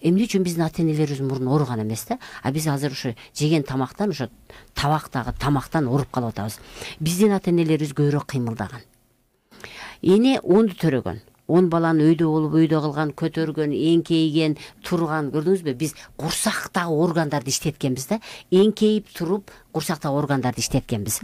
эмне үчүн биздин ата энелерибиз мурун ооруган эмес да, а биз азыр ушу жеген тамактан, ошо табактагы тамактан ооруп калып атабыз. Биздин ата энелерибиз көбүрөөк кыймылдаган. Эне онду төрөгөн. 10 баланы өйдө болуп, өйдө кылган, көтөргөн, эңкейген, турган, көрдүңүзбү? Биз курсактагы органдарды иштеткенбиз да. Эңкейип туруп, курсактагы органдарды иштеткенбиз.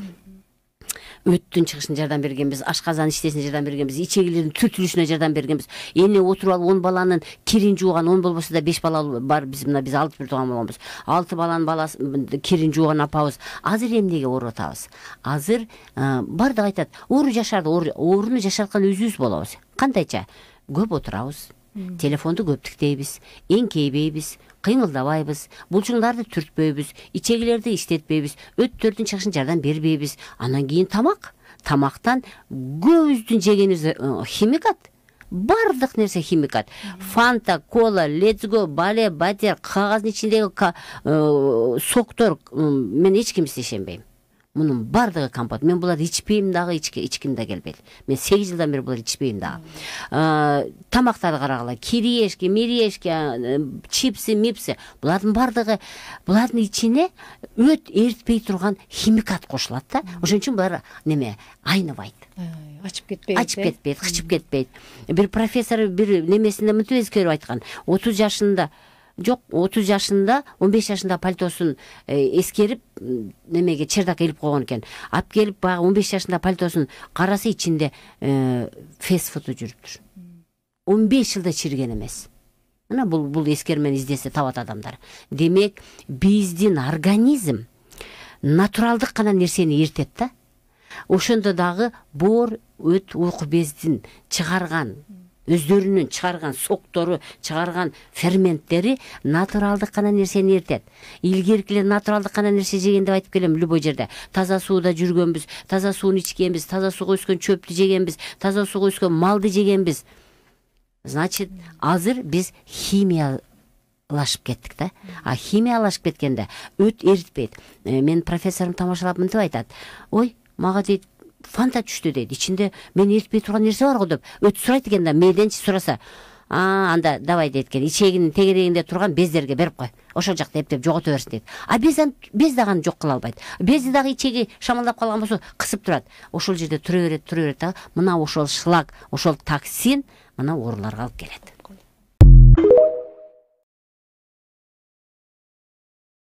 Өттүн чыгышына жардам бергенбиз, ашказан иштесине жардам бергенбиз, ичегилердин түтүлүшүнө жардам бергенбиз. Эне отуруп алып 10 баланын кирин жууган, 10 болбосо да 5 бала бар, биз 6 бир тууган болгонбуз. 6 баланын баласы кирин жууган апабыз. Азыр эмнеге ооруп атабыз? Азыр бардыгы айтат, оору жашарды, ооруну жашарткан өзүбүз болобуз. Кандайча? Көп отурабыз. Телефонду көп тиктейбиз, эңкейбейбиз, кыймылдабайбыз, булчуңдарды түртпөйбүз, ичегилерди иштетпейбиз, өттөрдүн чыгышына жардам бербейбиз. Анан кийин тамактан көбүбүздүн жегенибиз химикат. Бардык нерсе химикат. Фанта, кола, летсго, бале, батер, кагаздын ичиндеги соктор, мен эч кимди ишенбейм. Мунун бардыгы компот. Мен буларды ичпейм дагы, ичким да келбейт. Мен 8 жылдан бери буларды ичпейм дагы. Тамактарды карагыла, кириешки, мириешки, чипсы, мипсы. Булардын бардыгы, булардын ичине өт эритпей турган химикат кошулат да. Ошон үчүн булар неме айныбайт. Ачып кетпейт, кычып кетпейт. Бир профессор бир немесинде мынтип эскерип айткан. 30 жашында 15 жашында пальтосун эскерип немеге чердакка илип койгон экен. Ап келип баягы 15 жашында пальтосун караса ичинде фастфуд жүрүптүр. 15 жылда чирген эмес. Мына бул эскермени издесе табат адамдар. Демек, биздин организм натуралдык гана нерсени эртет да. Ошондо дагы боор, өт, уйку бездин чыгарган, өздөрүнүн чыгарган соктору, чыгарган ферменттери натуралдык гана нерсени эртет. Илгеркилер натуралдык гана нерсе жеген деп айтып келем любой жерде. Таза сууда жүргөнбүз, таза сууну ичкенбиз, таза сууга өскөн чөптү жегенбиз, таза сууга өскөн малды жегенбиз. Значит, азыр биз химиялашып кеттик да. А химиялашып кеткенде өт эритпейт. Мен профессорум тамашалап мынтип айтат. Ой, мага дейт, фанта түштү дейт. Ичинде мен эритпей турган нерсе бар го деп. Өт сурайт экен да, мейденчи сураса. Анда давай дейт экен. Ичегинин тегерегинде турган бездерге берип кой. Ошол жакта эптеп жогото берсин дейт. А без дагы жок кыла албайт. Безди дагы ичеги шамалдап калган болсо кысып турат. Ошол жерде тура берет да. Мына ошол шлак, ошол токсин мына ооруларга алып келет.